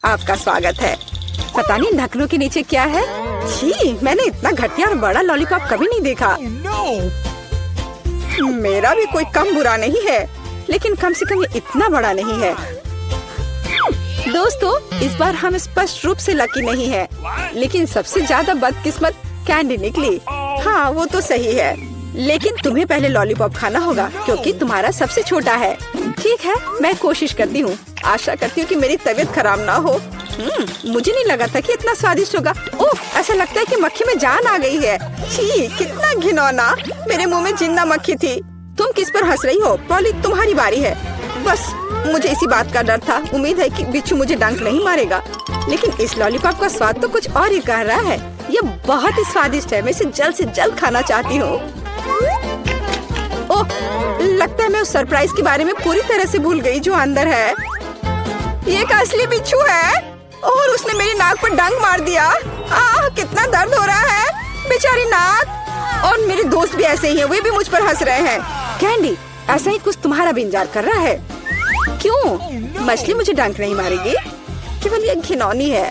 आपका स्वागत है। पता नहीं ढक्कनों के नीचे क्या है। छी, मैंने इतना घटिया और बड़ा लॉलीपॉप कभी नहीं देखा। मेरा भी कोई कम बुरा नहीं है, लेकिन कम से कम ये इतना बड़ा नहीं है। दोस्तों, इस बार हम स्पष्ट रूप से लकी नहीं है, लेकिन सबसे ज्यादा बदकिस्मत कैंडी निकली। हाँ, वो तो सही है, लेकिन तुम्हें पहले लॉलीपॉप खाना होगा क्योंकि तुम्हारा सबसे छोटा है। ठीक है, मैं कोशिश करती हूँ। आशा करती हूँ कि मेरी तबीयत खराब ना हो। मुझे नहीं लगा था कि इतना स्वादिष्ट होगा। ओह, ऐसा लगता है कि मक्खी में जान आ गई है। छी, कितना घिनौना। मेरे मुंह में जिंदा मक्खी थी। तुम किस पर हंस रही हो? पॉली, तुम्हारी बारी है। बस मुझे इसी बात का डर था। उम्मीद है कि बिच्छू मुझे डंक नहीं मारेगा। लेकिन इस लॉलीपॉप का स्वाद तो कुछ और ही कह रहा है। ये बहुत ही स्वादिष्ट है। मैं इसे जल्द से जल्द खाना चाहती हूँ। ओह, लगता है मैं उस सरप्राइज के बारे में पूरी तरह से भूल गई जो अंदर है। ये एक असली बिच्छू है और उसने मेरी नाक पर डंक मार दिया। कितना दर्द हो रहा है, बेचारी नाक। और मेरे दोस्त भी ऐसे ही हैं, वे भी मुझ पर हंस रहे हैं। कैंडी, ऐसा ही कुछ तुम्हारा भी इंतजार कर रहा है। क्यों? मछली मुझे डंक नहीं मारेगी, केवल ये घिनौनी है।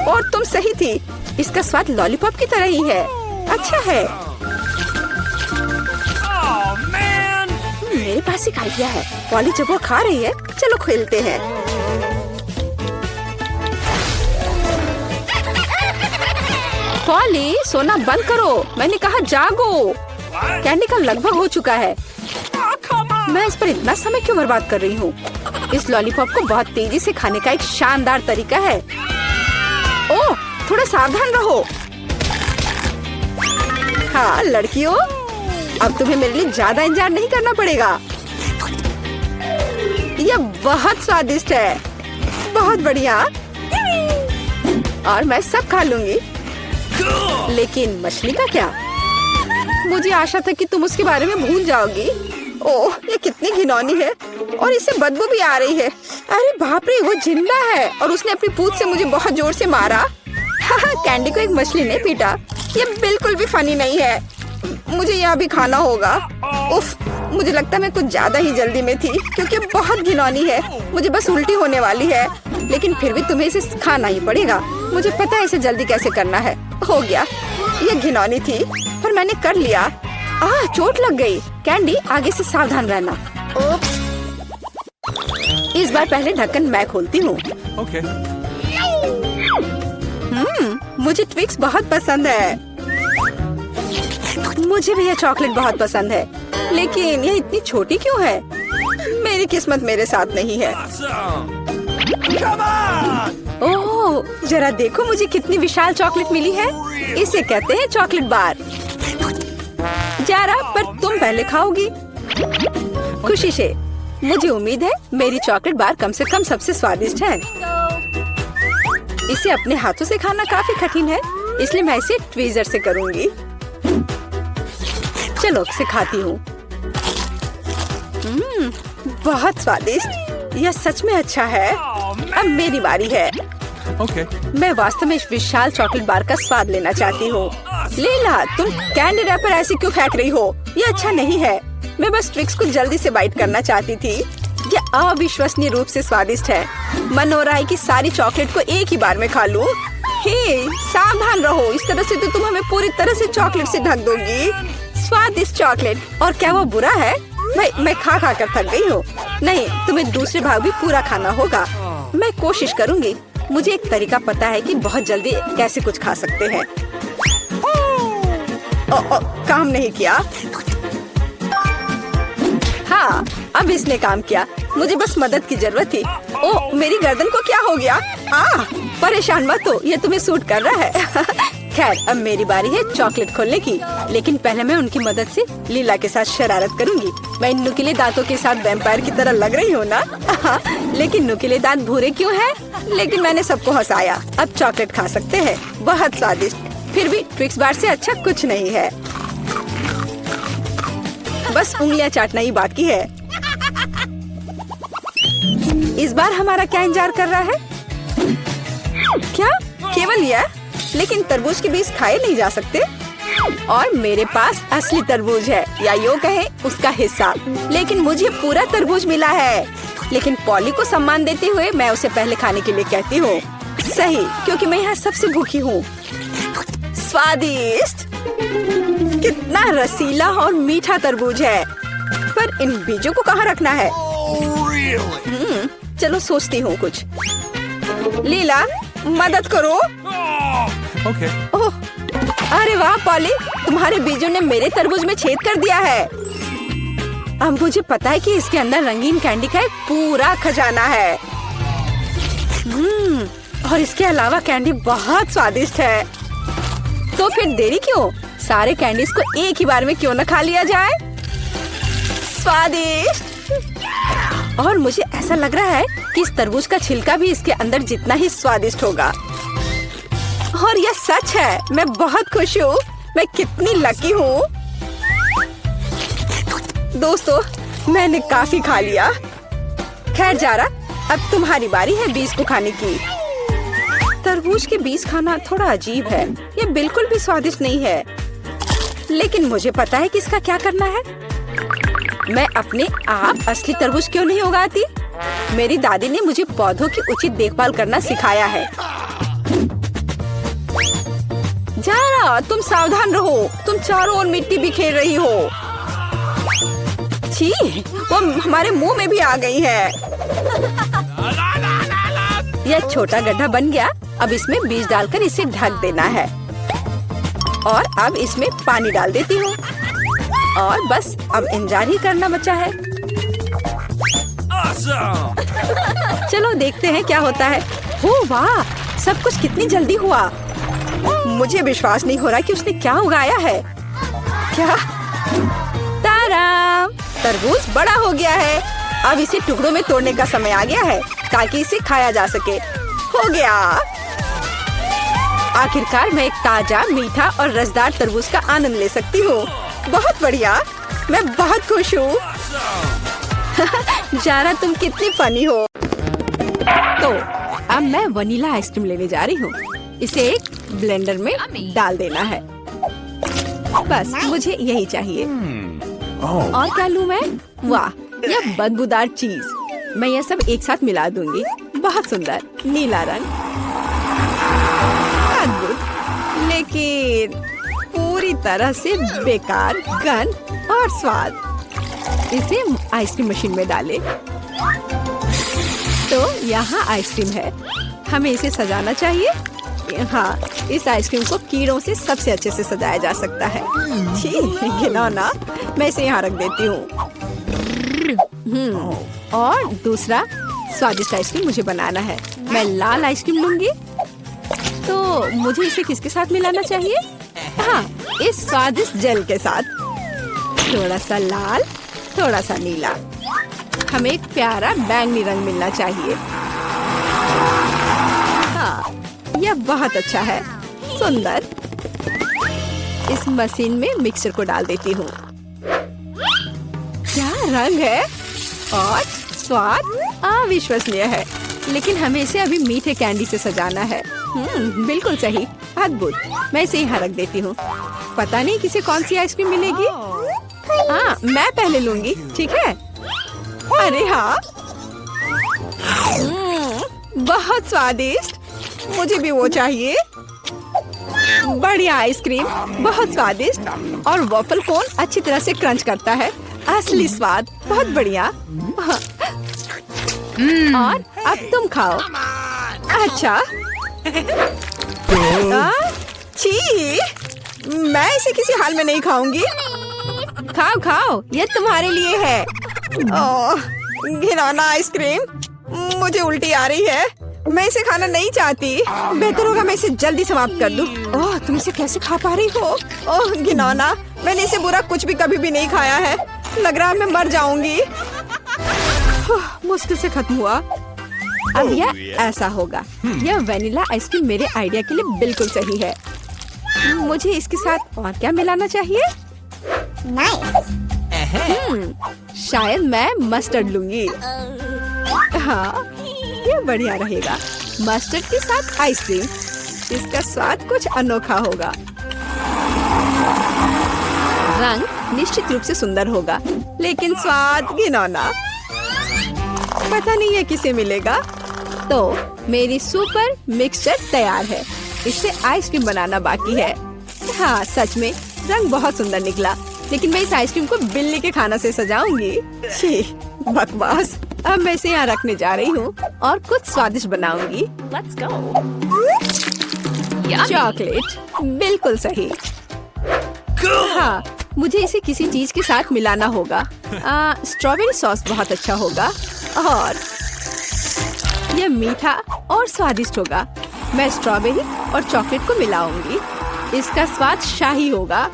और तुम सही थी, इसका स्वाद लॉलीपॉप की तरह ही है। अच्छा है। मेरे पास एक आइडिया है। पॉली जब वो खा रही है, चलो खेलते हैं। पॉली, सोना बंद करो, मैंने कहा जागो। कैंडी का लगभग हो चुका है। मैं इस पर इतना समय क्यों बर्बाद कर रही हूँ? इस लॉलीपॉप को बहुत तेजी से खाने का एक शानदार तरीका है। ओह, थोड़ा सावधान रहो। हाँ लड़कियों, अब तुम्हें मेरे लिए ज्यादा इंतजार नहीं करना पड़ेगा। यह बहुत स्वादिष्ट है, बहुत बढ़िया। और मैं सब खा लूंगी। लेकिन मछली का क्या? मुझे आशा था कि तुम उसके बारे में भूल जाओगी। ओह, ये कितनी घिनौनी है और इससे बदबू भी आ रही है। अरे बाप रे, वो जिंदा है और उसने अपनी पूंछ से मुझे बहुत जोर से मारा। कैंडी को एक मछली ने पीटा। ये बिल्कुल भी फनी नहीं है। मुझे यह भी खाना होगा। उफ, मुझे लगता है मैं कुछ ज्यादा ही जल्दी में थी क्योंकि बहुत घिनौनी है। मुझे बस उल्टी होने वाली है, लेकिन फिर भी तुम्हें इसे खाना ही पड़ेगा। मुझे पता है इसे जल्दी कैसे करना है। हो गया, ये घिनौनी थी पर मैंने कर लिया। चोट लग गई। कैंडी, आगे से सावधान रहना। उप्स। इस बार पहले ढक्कन मैं खोलती हूँ। Okay. मुझे ट्विक्स बहुत पसंद है। मुझे भी यह चॉकलेट बहुत पसंद है, लेकिन यह इतनी छोटी क्यों है? मेरी किस्मत मेरे साथ नहीं है। ओह, जरा देखो मुझे कितनी विशाल चॉकलेट मिली है। इसे कहते हैं चॉकलेट बार। जरा, पर तुम पहले खाओगी। खुशी से। मुझे उम्मीद है मेरी चॉकलेट बार कम से कम सबसे स्वादिष्ट है। इसे अपने हाथों से खाना काफी कठिन है, इसलिए मैं इसे ट्वीजर से करूंगी। चलो इसे खाती हूँ। बहुत स्वादिष्ट। यह सच में अच्छा है। अब मेरी बारी है। Okay. मैं वास्तव में इस विशाल चॉकलेट बार का स्वाद लेना चाहती हूँ। लेला, तुम कैंडी रैपर ऐसे क्यों फेंक रही हो? ये अच्छा नहीं है। मैं बस ट्विक्स को जल्दी से बाइट करना चाहती थी। यह अविश्वसनीय रूप से स्वादिष्ट है। मन हो रहा है कि सारी चॉकलेट को एक ही बार में खा लूं। हे, सावधान रहो, इस तरह से तो तुम हमें पूरी तरह से चॉकलेट से ढक दोगी। स्वादिष्ट चॉकलेट। और क्या वो बुरा है? मैं खा खा कर थक गई हूँ। नहीं, तुम्हें दूसरे भाग भी पूरा खाना होगा। मैं कोशिश करूँगी। मुझे एक तरीका पता है कि बहुत जल्दी कैसे कुछ खा सकते हैं। काम नहीं किया। हाँ, अब इसने काम किया। मुझे बस मदद की जरूरत थी। ओह, मेरी गर्दन को क्या हो गया? परेशान मत हो, ये तुम्हें सूट कर रहा है। खैर, अब मेरी बारी है चॉकलेट खोलने की, लेकिन पहले मैं उनकी मदद से लीला के साथ शरारत करूंगी। मैं इन नुकीले दांतों के साथ वैम्पायर की तरह लग रही हूँ ना? लेकिन नुकीले दांत भूरे क्यों हैं? लेकिन मैंने सबको हंसाया। अब चॉकलेट खा सकते हैं, बहुत स्वादिष्ट। फिर भी ट्विक्स बार से अच्छा कुछ नहीं है। बस उंगलियां चाटना ही बाकी है। इस बार हमारा क्या इंतजार कर रहा है? क्या केवल यह? लेकिन तरबूज के बीज खाए नहीं जा सकते। और मेरे पास असली तरबूज है, या यूं कहें उसका हिस्सा। लेकिन मुझे पूरा तरबूज मिला है। लेकिन पॉली को सम्मान देते हुए मैं उसे पहले खाने के लिए कहती हूँ। सही, क्योंकि मैं यहाँ सबसे भूखी हूँ। स्वादिष्ट! कितना रसीला और मीठा तरबूज है। पर इन बीजों को कहाँ रखना है? चलो सोचती हूँ कुछ। लीला, मदद करो। Okay. ओह, अरे वाह पॉली, तुम्हारे बीजों ने मेरे तरबूज में छेद कर दिया है। अब मुझे पता है कि इसके अंदर रंगीन कैंडी का एक पूरा खजाना है। और इसके अलावा कैंडी बहुत स्वादिष्ट है। तो फिर देरी क्यों? सारे कैंडीज को एक ही बार में क्यों न खा लिया जाए? स्वादिष्ट! और मुझे ऐसा लग रहा है कि इस तरबूज का छिलका भी इसके अंदर जितना ही स्वादिष्ट होगा। और यह सच है। मैं बहुत खुश हूँ। मैं कितनी लकी हूँ। दोस्तों, मैंने काफी खा लिया। खैर जारा, अब तुम्हारी बारी है बीज को खाने की। तरबूज के बीज खाना थोड़ा अजीब है। ये बिल्कुल भी स्वादिष्ट नहीं है। लेकिन मुझे पता है कि इसका क्या करना है। मैं अपने आप असली तरबूज क्यों नहीं उगाती? मेरी दादी ने मुझे पौधों की उचित देखभाल करना सिखाया है। जारा, तुम सावधान रहो। तुम चारों ओर मिट्टी बिखेर रही हो। छी, वो हमारे मुंह में भी आ गई है। यह छोटा गड्ढा बन गया। अब इसमें बीज डालकर इसे ढक देना है। और अब इसमें पानी डाल देती हूँ। और बस अब इंतजार ही करना बचा है। चलो देखते हैं क्या होता है। ओह वाह, सब कुछ कितनी जल्दी हुआ। मुझे विश्वास नहीं हो रहा कि उसने क्या उगाया है। क्या? ताराम! तरबूज बड़ा हो गया है। अब इसे टुकड़ों में तोड़ने का समय आ गया है ताकि इसे खाया जा सके। हो गया। आखिरकार मैं एक ताजा, मीठा और रसदार तरबूज का आनंद ले सकती हूँ। बहुत बढ़िया। मैं बहुत खुश हूँ। जारा, तुम कितनी फनी हो। तो अब मैं वनीला आइसक्रीम लेने जा रही हूँ। इसे एक ब्लेंडर में डाल देना है। बस मुझे यही चाहिए। और क्या लूँ मैं? वाह, यह बदबूदार चीज। मैं यह सब एक साथ मिला दूंगी। बहुत सुंदर नीला रंग। अद्भुत, लेकिन पूरी तरह से बेकार गंध और स्वाद। इसे आइसक्रीम मशीन में डालें। तो यहाँ आइसक्रीम है। हमें इसे सजाना चाहिए। हाँ, इस आइसक्रीम को कीड़ों से सबसे अच्छे से सजाया जा सकता है। छी, घिनौना। मैं इसे यहाँ रख देती हूँ। और दूसरा स्वादिष्ट आइसक्रीम मुझे बनाना है। मैं लाल आइसक्रीम लूंगी। तो मुझे इसे किसके साथ मिलाना चाहिए? हाँ, इस स्वादिष्ट जेल के साथ। थोड़ा सा लाल, थोड़ा सा नीला। हमें एक प्यारा बैंगनी रंग मिलना चाहिए। हाँ, यह बहुत अच्छा है। सुंदर। इस मशीन में मिक्सर को डाल देती हूँ। क्या रंग है और स्वाद अविश्वसनीय है। लेकिन हमें इसे अभी मीठे कैंडी से सजाना है। बिल्कुल सही। अद्भुत। मैं इसे यहाँ रख देती हूँ। पता नहीं किसे कौन सी आइसक्रीम मिलेगी। हाँ, मैं पहले लूंगी। ठीक है? अरे हाँ, बहुत स्वादिष्ट। मुझे भी वो चाहिए। बढ़िया आइसक्रीम, बहुत स्वादिष्ट। और वॉफल कोन अच्छी तरह से क्रंच करता है। असली स्वाद। बहुत बढ़िया। और अब तुम खाओ। अच्छा। छी, मैं इसे किसी हाल में नहीं खाऊंगी। खाओ खाओ, ये तुम्हारे लिए है। ओह, घिनौना आइसक्रीम। मुझे उल्टी आ रही है। मैं इसे खाना नहीं चाहती। बेहतर होगा मैं इसे जल्दी समाप्त कर दूं। ओह, तुम इसे कैसे खा पा रही हो? ओह घिनौना, मैंने इसे बुरा कुछ भी कभी भी नहीं खाया है। लग रहा है मैं मर जाऊंगी। मुश्किल से खत्म हुआ। अब यह ऐसा होगा। यह वेनिला आइसक्रीम मेरे आइडिया के लिए बिल्कुल सही है। मुझे इसके साथ और क्या मिलाना चाहिए? शायद मैं मस्टर्ड लूंगी। हाँ, ये बढ़िया रहेगा। मस्टर्ड के साथ आइसक्रीम। इसका स्वाद कुछ अनोखा होगा। रंग निश्चित रूप से सुंदर होगा, लेकिन स्वाद घिनौना। पता नहीं है किसे मिलेगा। तो मेरी सुपर मिक्सचर तैयार है। इससे आइसक्रीम बनाना बाकी है। हाँ सच में रंग बहुत सुंदर निकला, लेकिन मैं इस आइसक्रीम को बिल्ली के खाना से सजाऊंगी। छी, बकवास। अब मैं इसे यहाँ रखने जा रही हूँ और कुछ स्वादिष्ट बनाऊंगी। Let's go. चॉकलेट, बिल्कुल सही। हाँ, मुझे इसे किसी चीज के साथ मिलाना होगा। स्ट्रॉबेरी सॉस बहुत अच्छा होगा और यह मीठा और स्वादिष्ट होगा। मैं स्ट्रॉबेरी और चॉकलेट को मिलाऊंगी। इसका स्वाद शाही होगा।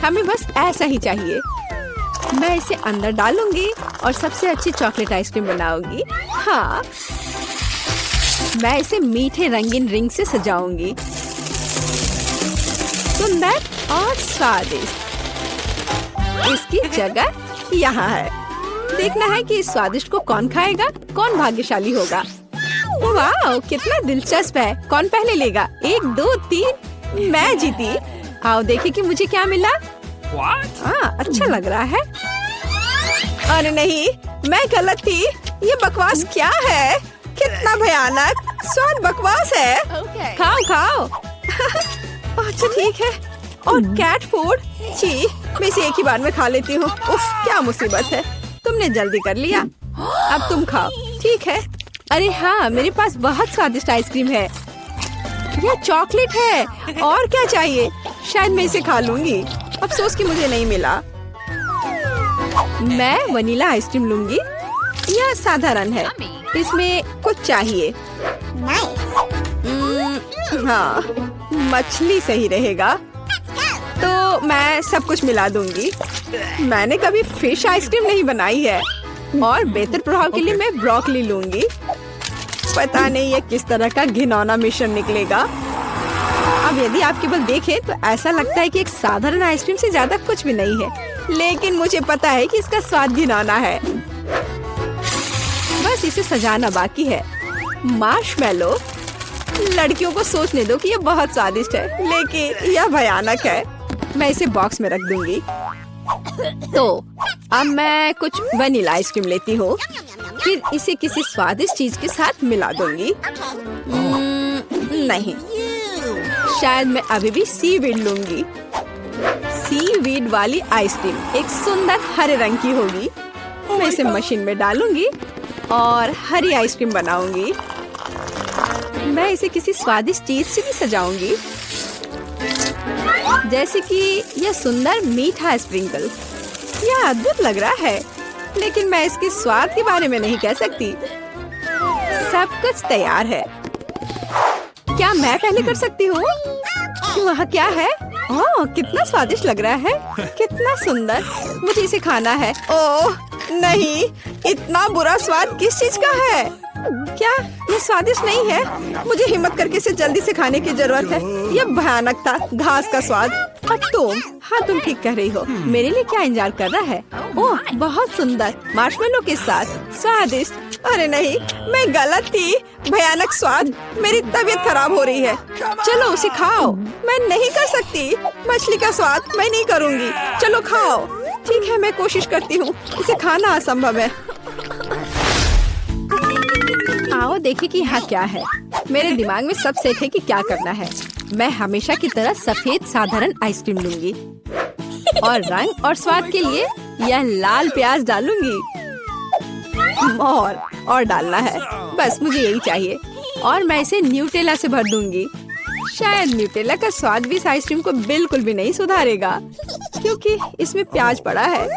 हमें बस ऐसा ही चाहिए। मैं इसे अंदर डालूंगी और सबसे अच्छी चॉकलेट आइसक्रीम बनाऊंगी। हाँ, मैं इसे मीठे रंगीन रिंग से सजाऊंगी। सुंदर और स्वादिष्ट। इसकी जगह यहाँ है। देखना है कि इस स्वादिष्ट को कौन खाएगा, कौन भाग्यशाली होगा। वाह, कितना दिलचस्प है। कौन पहले लेगा? 1 2 3। मैं जीती। आओ देखें कि मुझे क्या मिला। हाँ, अच्छा लग रहा है। अरे नहीं, मैं गलत थी। ये बकवास क्या है? कितना भयानक स्वाद बकवास है। Okay. खाओ खाओ। अच्छा ठीक है। और कैट फूड, छी, मैं इसे एक ही बार में खा लेती हूँ। उफ, क्या मुसीबत है। तुमने जल्दी कर लिया। अब तुम खाओ। ठीक है। अरे हाँ, मेरे पास बहुत स्वादिष्ट आइसक्रीम है। यह चॉकलेट है। और क्या चाहिए? शायद मैं इसे खा लूंगी। अफसोस कि मुझे नहीं मिला। मैं वनीला आइसक्रीम लूंगी। यह साधारण है, इसमें कुछ चाहिए। हाँ, मछली सही रहेगा। तो मैं सब कुछ मिला दूंगी। मैंने कभी फिश आइसक्रीम नहीं बनाई है और बेहतर प्रभाव के लिए मैं ब्रोकली लूंगी। पता नहीं ये किस तरह का घिनौना मिश्रण निकलेगा। अब यदि आप केवल देखें तो ऐसा लगता है कि एक साधारण आइसक्रीम से ज्यादा कुछ भी नहीं है, लेकिन मुझे पता है कि इसका स्वाद घिनौना है। बस इसे सजाना बाकी है। मार्शमेलो। लड़कियों को सोचने दो कि यह बहुत स्वादिष्ट है, लेकिन यह भयानक है। मैं इसे बॉक्स में रख दूंगी। तो अब मैं कुछ वनीला आइसक्रीम लेती हूँ, फिर इसे किसी स्वादिष्ट चीज के साथ मिला दूंगी। नहीं, शायद मैं अभी भी सीवीड लूंगी। सीवीड वाली आइसक्रीम एक सुंदर हरे रंग की होगी। मैं इसे मशीन में डालूंगी और हरी आइसक्रीम बनाऊंगी। मैं इसे किसी स्वादिष्ट चीज से भी सजाऊंगी, जैसे कि यह सुंदर मीठा स्प्रिंकल। यह अद्भुत लग रहा है, लेकिन मैं इसके स्वाद के बारे में नहीं कह सकती। सब कुछ तैयार है। क्या मैं पहले कर सकती हूँ? वहाँ क्या है? ओह, कितना स्वादिष्ट लग रहा है। कितना सुंदर। मुझे इसे खाना है। ओह नहीं, इतना बुरा स्वाद किस चीज का है? क्या ये स्वादिष्ट नहीं है? मुझे हिम्मत करके इसे जल्दी से खाने की जरूरत है। यह भयानक था, घास का स्वाद। और तुम? हाँ, तुम ठीक कह रही हो। मेरे लिए क्या इंतजार कर रहा है? ओह, बहुत सुंदर मार्शमेलो के साथ स्वादिष्ट। अरे नहीं, मैं गलत थी। भयानक स्वाद। मेरी तबीयत खराब हो रही है। चलो उसे खाओ। मैं नहीं कर सकती। मछली का स्वाद मैं नहीं करूँगी। चलो खाओ। ठीक है, मैं कोशिश करती हूँ। इसे खाना असंभव है। आओ देखें कि यहाँ क्या है। मेरे दिमाग में सब सेट है कि क्या करना है। मैं हमेशा की तरह सफेद साधारण आइसक्रीम लूंगी और रंग और स्वाद के लिए यह लाल प्याज डालूंगी। और डालना है, बस मुझे यही चाहिए। और मैं इसे न्यूटेला से भर दूंगी। शायद न्यूटेला का स्वाद भी इस आइसक्रीम को बिल्कुल भी नहीं सुधारेगा, क्योंकि इसमें प्याज पड़ा है।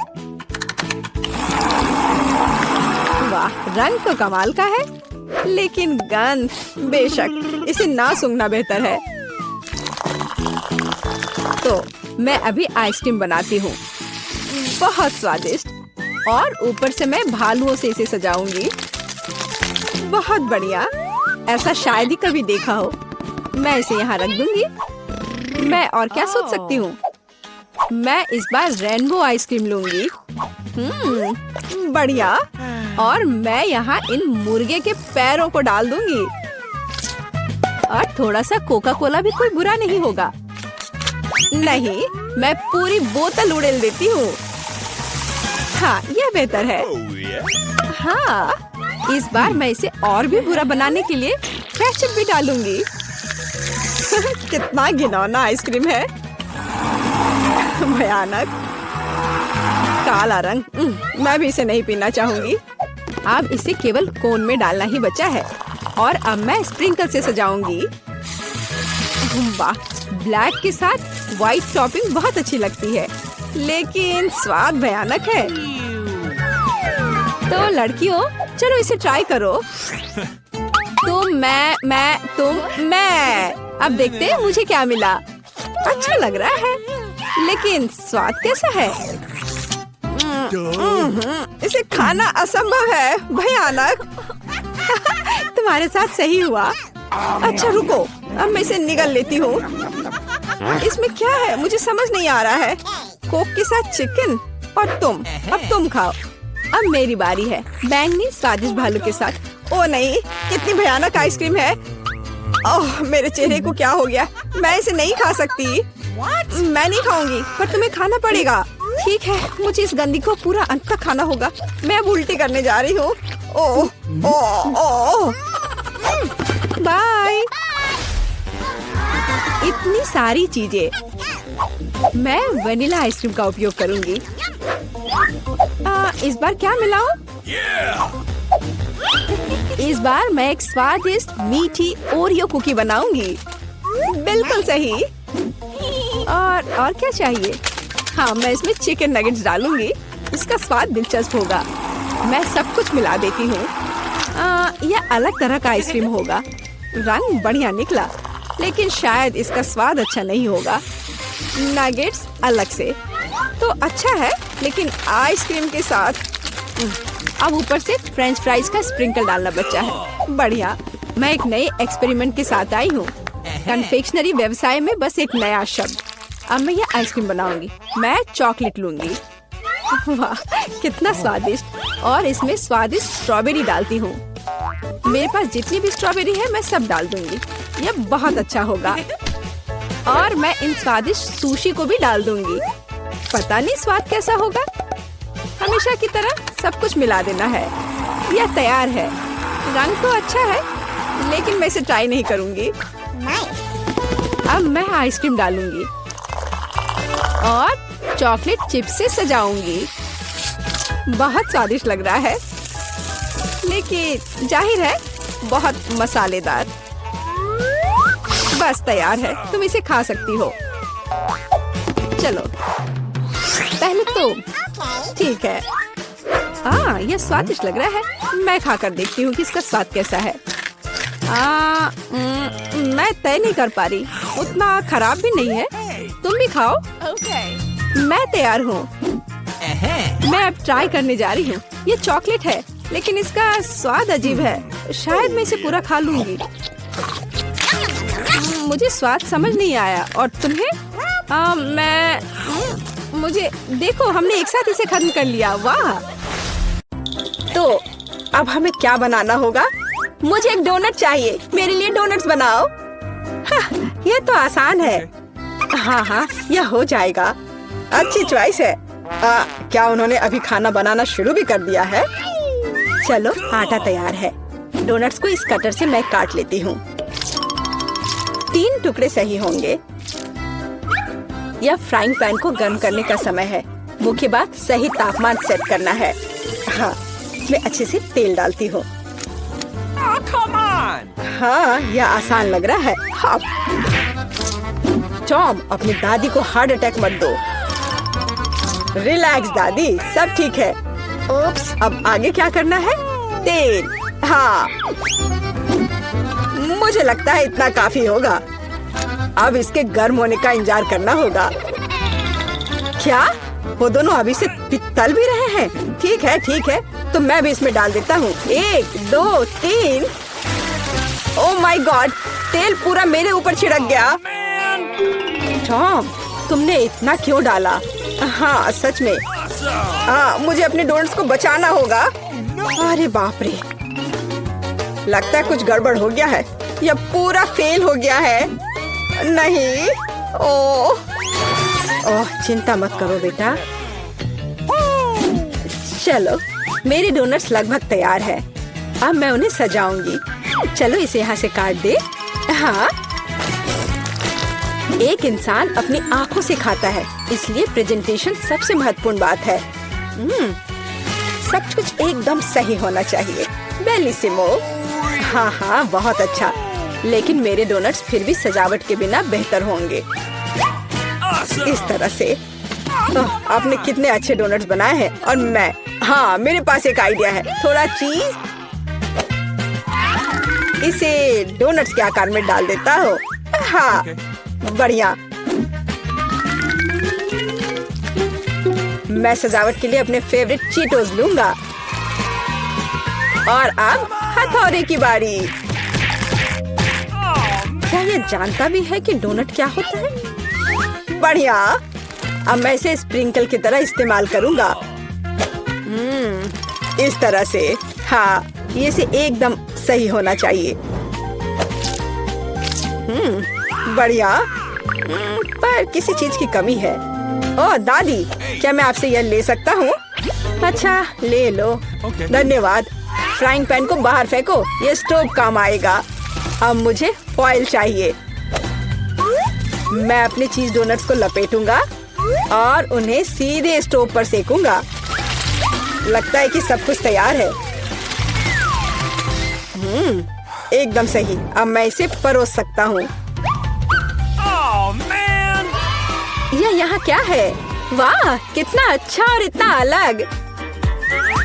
वाह, रंग तो कमाल का है, लेकिन गंध, बेशक इसे ना सूंघना बेहतर है। तो मैं अभी आइसक्रीम बनाती हूँ, बहुत स्वादिष्ट। और ऊपर से मैं भालुओं से इसे सजाऊंगी। बहुत बढ़िया, ऐसा शायद ही कभी देखा हो। मैं इसे यहाँ रख दूंगी। मैं और क्या सोच सकती हूँ? मैं इस बार रेनबो आइसक्रीम लूंगी। बढ़िया। और मैं यहाँ इन मुर्गे के पैरों को डाल दूंगी। और थोड़ा सा कोका कोला भी कोई बुरा नहीं होगा। नहीं, मैं पूरी बोतल उड़ेल देती हूँ। हाँ, यह बेहतर है। हाँ, इस बार मैं इसे और भी बुरा बनाने के लिए केचप भी डालूंगी। कितना घिनौना आइसक्रीम है, भयानक काला रंग। मैं भी इसे नहीं पीना चाहूंगी। अब इसे केवल कोन में डालना ही बचा है और अब मैं स्प्रिंकल से सजाऊंगी। वाह, ब्लैक के साथ व्हाइट टॉपिंग बहुत अच्छी लगती है, लेकिन स्वाद भयानक है। तो लड़कियों, चलो इसे ट्राई करो। तुम, मैं। अब देखते हैं मुझे क्या मिला। अच्छा लग रहा है, लेकिन स्वाद कैसा है? इसे खाना असंभव है, भयानक। तुम्हारे साथ सही हुआ। अच्छा रुको, अब मैं इसे निगल लेती हूँ। इसमें क्या है मुझे समझ नहीं आ रहा है। कोक के साथ चिकन और अब तुम खाओ। अब मेरी बारी है, बैंगनी स्वादिष्ट भालू के साथ। ओ नहीं, कितनी भयानक आइसक्रीम है। ओह, मेरे चेहरे को क्या हो गया? मैं इसे नहीं खा सकती। मैं नहीं खाऊंगी, पर तुम्हें खाना पड़ेगा। ठीक है, मुझे इस गंदी को पूरा अंत तक खाना होगा। मैं अब उल्टी करने जा रही हूँ। ओह ओह ओह, बाय। इतनी सारी चीजें। मैं वनीला आइसक्रीम का उपयोग करूंगी। इस बार क्या मिलाऊं? इस बार मैं एक स्वादिष्ट मीठी ओरियो कुकी बनाऊंगी। बिल्कुल सही। और क्या चाहिए? हाँ, मैं इसमें चिकन नगेट्स डालूंगी। इसका स्वाद दिलचस्प होगा। मैं सब कुछ मिला देती हूँ। यह अलग तरह का आइसक्रीम होगा। रंग बढ़िया निकला, लेकिन शायद इसका स्वाद अच्छा नहीं होगा। नगेट्स अलग से तो अच्छा है, लेकिन आइसक्रीम के साथ अब ऊपर से फ्रेंच फ्राइज का स्प्रिंकल डालना बचा है। बढ़िया। मैं एक नए एक्सपेरिमेंट के साथ आई हूँ। कन्फेक्शनरी व्यवसाय में बस एक नया शब्द। अब मैं ये आइसक्रीम बनाऊंगी। मैं चॉकलेट लूंगी। वाह, कितना स्वादिष्ट। और इसमें स्वादिष्ट स्ट्रॉबेरी डालती हूँ। मेरे पास जितनी भी स्ट्रॉबेरी है मैं सब डाल दूंगी। यह बहुत अच्छा होगा। और मैं इन स्वादिष्ट सुशी को भी डाल दूंगी। पता नहीं स्वाद कैसा होगा। हमेशा की तरह सब कुछ मिला देना है। यह तैयार है। रंग तो अच्छा है, लेकिन मैं इसे ट्राई नहीं करूंगी। अब मैं आइसक्रीम डालूंगी और चॉकलेट चिप्स से सजाऊंगी। बहुत स्वादिष्ट लग रहा है, लेकिन जाहिर है बहुत मसालेदार। बस तैयार है, तुम इसे खा सकती हो। चलो पहले तुम। ठीक है। यह स्वादिष्ट लग रहा है। मैं खाकर देखती हूँ कि इसका स्वाद कैसा है। मैं तय नहीं कर पा रही। उतना खराब भी नहीं है। तुम भी खाओ। मैं तैयार हूँ। मैं अब ट्राई करने जा रही हूँ। ये चॉकलेट है, लेकिन इसका स्वाद अजीब है। शायद मैं इसे पूरा खा लूंगी। मुझे स्वाद समझ नहीं आया। और तुम्हें? मुझे देखो, हमने एक साथ इसे खत्म कर लिया। वाह। तो अब हमें क्या बनाना होगा? मुझे एक डोनट चाहिए। मेरे लिए डोनट्स बनाओ। यह तो आसान है। हाँ, यह हो जाएगा। अच्छी चॉइस है। क्या उन्होंने अभी खाना बनाना शुरू भी कर दिया है? चलो, आटा तैयार है। डोनट्स को इस कटर से मैं काट लेती हूँ। 3 टुकड़े सही होंगे। यह फ्राइंग पैन को गर्म करने का समय है। मुख्य बात सही तापमान सेट करना है। हाँ, मैं अच्छे से तेल डालती हूँ। हाँ, यह आसान लग रहा है। हाँ। टॉम, अपनी दादी को हार्ट अटैक मत दो। रिलैक्स दादी, सब ठीक है। ओप्स, अब आगे क्या करना है? तेल। हाँ, मुझे लगता है इतना काफी होगा। अब इसके गर्म होने का इंतजार करना होगा। क्या वो दोनों अभी से तल भी रहे हैं? ठीक है, तो मैं भी इसमें डाल देता हूँ। 1, 2, 3। ओह माय गॉड, तेल पूरा मेरे ऊपर छिड़क गया। टॉम, तुमने इतना क्यों डाला? हाँ, सच में। मुझे अपने डोनट्स को बचाना होगा। अरे बाप रे, लगता है कुछ गड़बड़ हो गया है। यह पूरा फेल हो गया है। नहीं। ओह, चिंता मत करो बेटा। चलो, मेरे डोनट्स लगभग तैयार है। अब मैं उन्हें सजाऊंगी। चलो इसे यहाँ से काट दे। हाँ, एक इंसान अपनी आंखों से खाता है, इसलिए प्रेजेंटेशन सबसे महत्वपूर्ण बात है। सब कुछ एकदम सही होना चाहिए। बेलिसिमो। हाँ हाँ, बहुत अच्छा। लेकिन मेरे डोनट्स फिर भी सजावट के बिना बेहतर होंगे। इस तरह से। आपने कितने अच्छे डोनट्स बनाए हैं। और मैं, हाँ, मेरे पास एक आइडिया है। थोड़ा चीज इसे डोनट्स के आकार में डाल देता हूँ। हाँ, बढ़िया। मैं सजावट के लिए अपने फेवरेट चीटोस लूंगा। और अब हथौड़े की बारी। क्या ये जानता भी है कि डोनट क्या होता है? बढ़िया। अब मैं इसे स्प्रिंकल की तरह इस्तेमाल करूंगा। इस तरह से। हाँ, ये से एकदम सही होना चाहिए। बढ़िया। पर किसी चीज की कमी है। ओह दादी, क्या मैं आपसे यह ले सकता हूँ? अच्छा, ले लो। धन्यवाद। फ्राइंग पैन को बाहर फेंको, ये स्टोव काम आएगा। अब मुझे फॉइल चाहिए। मैं अपने चीज डोनट्स को लपेटूंगा और उन्हें सीधे स्टोव पर सेकूंगा। लगता है कि सब कुछ तैयार है। एकदम सही। अब मैं इसे परोस सकता हूँ। यह यहाँ क्या है? वाह, कितना अच्छा और इतना अलग।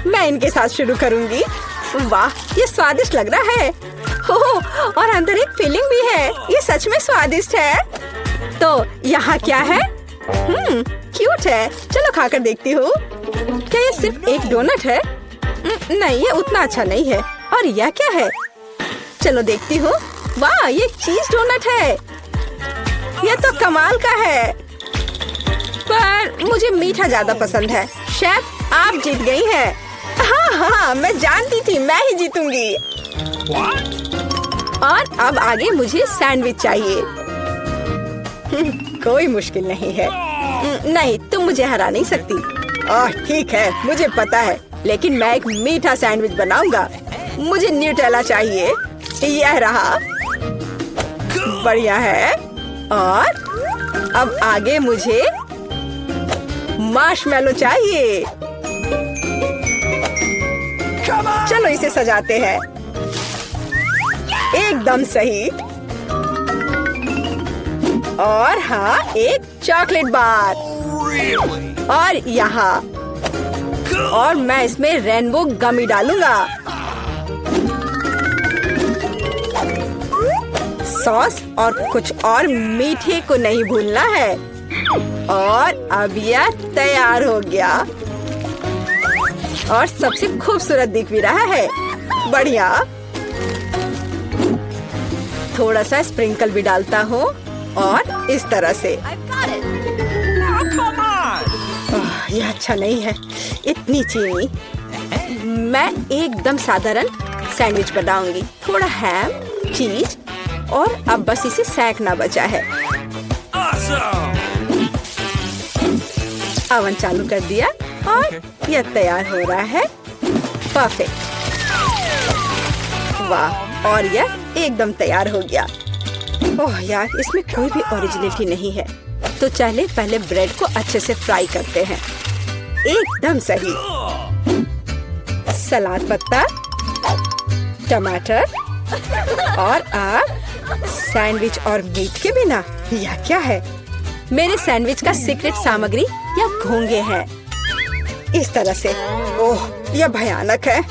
मैं इनके साथ शुरू करूंगी। वाह, ये स्वादिष्ट लग रहा है। ओह, और अंदर एक फिलिंग भी है। ये सच में स्वादिष्ट है। तो यहाँ क्या है? क्यूट है। चलो खाकर देखती हूँ। क्या ये सिर्फ एक डोनट है? नहीं, ये उतना अच्छा नहीं है। और यह क्या है? चलो देखती हूँ। वाह, ये चीज डोनट है। यह तो कमाल का है। पर मुझे मीठा ज्यादा पसंद है। शेफ, आप जीत गई हैं। हाँ हाँ, मैं जानती थी मैं ही जीतूंगी। और अब आगे मुझे सैंडविच चाहिए। कोई मुश्किल नहीं है। नहीं, तुम मुझे हरा नहीं सकती। ओह ठीक है, मुझे पता है। लेकिन मैं एक मीठा सैंडविच बनाऊंगा। मुझे न्यूटेला चाहिए। यह रहा। बढ़िया है। और अब आगे मुझे मार्शमेलो चाहिए। चलो इसे सजाते हैं। एकदम सही। और हाँ, एक चॉकलेट बार। और यहाँ। और मैं इसमें रेनबो गमी डालूंगा। सॉस और कुछ और मीठे को नहीं भूलना है। और अब यह तैयार हो गया। और सबसे खूबसूरत दिख भी रहा है। बढ़िया। थोड़ा सा स्प्रिंकल भी डालता हूँ। और इस तरह से। यह अच्छा नहीं है, इतनी चीनी। मैं एकदम साधारण सैंडविच बनाऊंगी। थोड़ा हैम, चीज और अब बस इसे सेंकना बचा है। ओवन चालू कर दिया और यह तैयार हो रहा है। परफेक्ट। वाह, और यह एकदम तैयार हो गया। ओह यार, इसमें कोई भी ओरिजिनलिटी नहीं है। तो चले पहले ब्रेड को अच्छे से फ्राई करते हैं। एकदम सही। सलाद पत्ता, टमाटर और अब सैंडविच और मीट के बिना यह क्या है? मेरे सैंडविच का सीक्रेट सामग्री या घोंगे हैं। इस तरह से। ओह, यह भयानक है।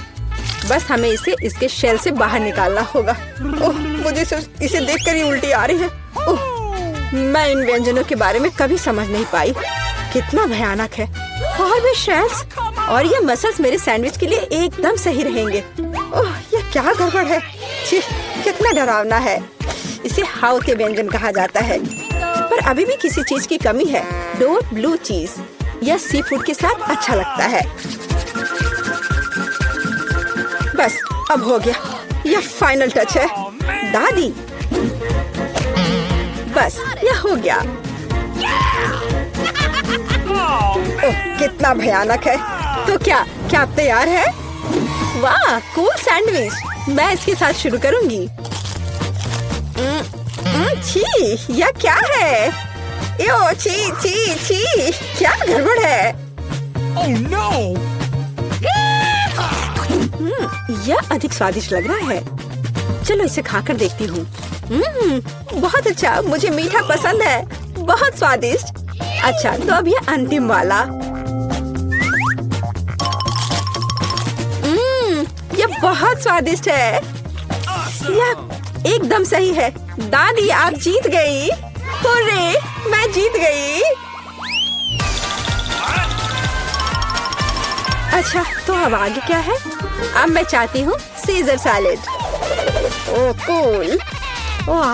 बस हमें इसे इसके शेल से बाहर निकालना होगा। ओह, मुझे इसे देखकर ही उल्टी आ रही है। ओह, मैं इन व्यंजनों के बारे में कभी समझ नहीं पाई। कितना भयानक है। और भी शेल्स और ये मसल्स मेरे सैंडविच के लिए एकदम सही रहेंगे। ओह, यह क्या गड़बड़ है। छी, कितना डरावना है। इसे हाउ के व्यंजन कहा जाता है। पर अभी भी किसी चीज की कमी है। डोर ब्लू चीज। यह सी फूड के साथ अच्छा लगता है। बस अब हो गया। यह फाइनल टच है। दादी, बस यह हो गया। ओह, कितना भयानक है। तो क्या क्या आप तैयार है? वाह, कूल सैंडविच। मैं इसके साथ शुरू करूंगी। छी, यह क्या है? यो, छी छी छी, क्या गड़बड़ है? Oh no! यह अधिक स्वादिष्ट लग रहा है। चलो इसे खाकर देखती हूँ। बहुत अच्छा, मुझे मीठा पसंद है। बहुत स्वादिष्ट। अच्छा, तो अब ये अंतिम वाला। यह बहुत स्वादिष्ट है। यह एकदम सही है। दादी, आप जीत गई। हुर्रे, मैं जीत गई। अच्छा, तो अब आगे क्या है? अब मैं चाहती हूँ सीजर सैलेड। ओह कूल। ओह,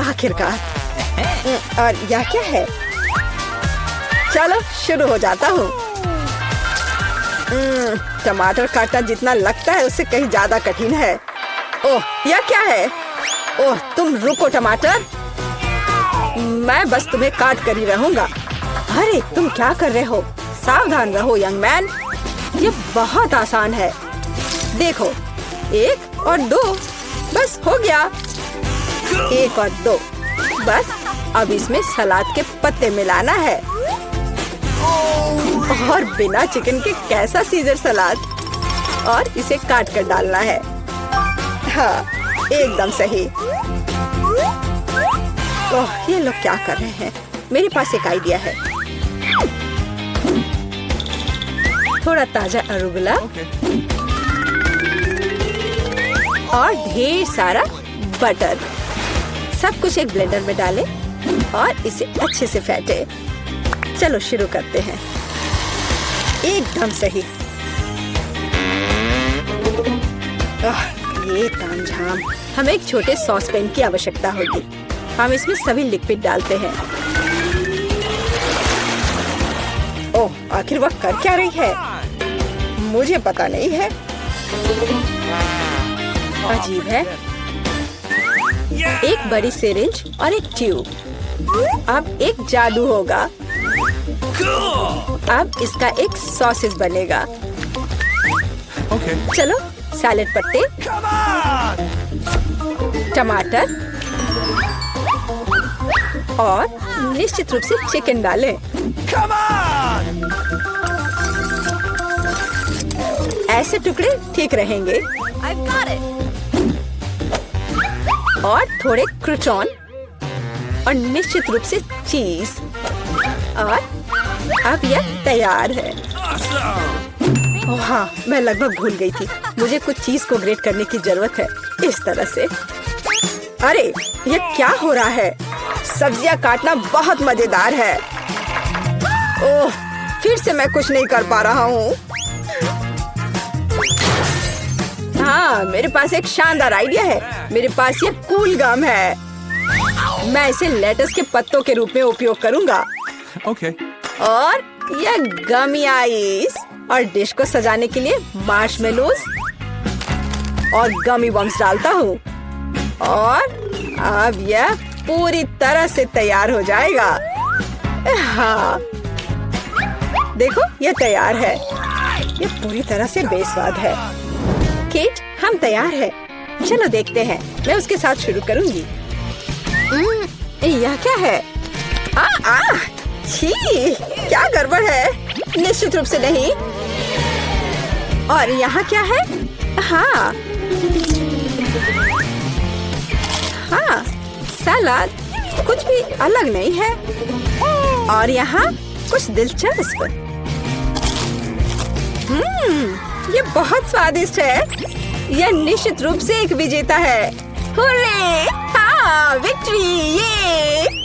आखिरकार। और यह क्या है? चलो शुरू हो जाता हूँ। टमाटर काटना जितना लगता है उससे कहीं ज्यादा कठिन है। ओह, यह क्या है? ओह, तुम रुको टमाटर, मैं बस तुम्हें काट कर ही रहूंगा। अरे तुम क्या कर रहे हो? सावधान रहो यंग मैन। ये बहुत आसान है। देखो, 1 और 2, बस हो गया। 1 और 2, बस। अब इसमें सलाद के पत्ते मिलाना है। और बिना चिकन के कैसा सीजर सलाद? और इसे काट कर डालना है। हाँ, एकदम सही। ओह, ये लोग क्या कर रहे हैं? मेरे पास एक आइडिया है। थोड़ा ताजा अरुगुला और ढेर सारा बटर। सब कुछ एक ब्लेंडर में डालें और इसे अच्छे से फेंटे। चलो शुरू करते हैं। एकदम सही। ये तामझाम। हमें एक छोटे सॉस पैन की आवश्यकता होगी। हम इसमें सभी लिक्विड डालते हैं। ओह, आखिर वह कर क्या रही है? मुझे पता नहीं है। अजीब है। एक बड़ी सिरिंज और एक ट्यूब। अब एक जादू होगा। अब इसका एक सॉसेज बनेगा। Okay. चलो, सैलेड पत्ते, टमाटर और निश्चित रूप से चिकन डालें। ऐसे टुकड़े ठीक रहेंगे। और थोड़े क्रूटॉन और निश्चित रूप से चीज। और अब यह तैयार है। ओह हाँ, मैं लगभग भूल गई थी। मुझे कुछ चीज को ग्रेट करने की जरूरत है। इस तरह से। अरे, यह क्या हो रहा है? सब्जियां काटना बहुत मजेदार है। ओह, फिर से मैं कुछ नहीं कर पा रहा हूँ। हाँ, मेरे पास एक शानदार आइडिया है। मेरे पास ये कूल गम है। मैं इसे लेटस के पत्तों के रूप में उपयोग करूंगा। Okay. और यह गमी आइस और डिश को सजाने के लिए मार्शमेलोज और गमी बम्स डालता हूँ। और अब यह पूरी तरह से तैयार हो जाएगा। हाँ, देखो, यह तैयार है। यह पूरी तरह से बेस्वाद है। केट, हम तैयार हैं। चलो देखते हैं। मैं उसके साथ शुरू करूंगी। यह क्या है? छी, क्या गड़बड़ है? निश्चित रूप से नहीं। और यहाँ क्या है? हाँ, सलाद कुछ भी अलग नहीं है। और यहाँ कुछ दिलचस्प। ये बहुत स्वादिष्ट है। यह निश्चित रूप से एक विजेता है। हुर्रे! हाँ, विक्ट्री! ये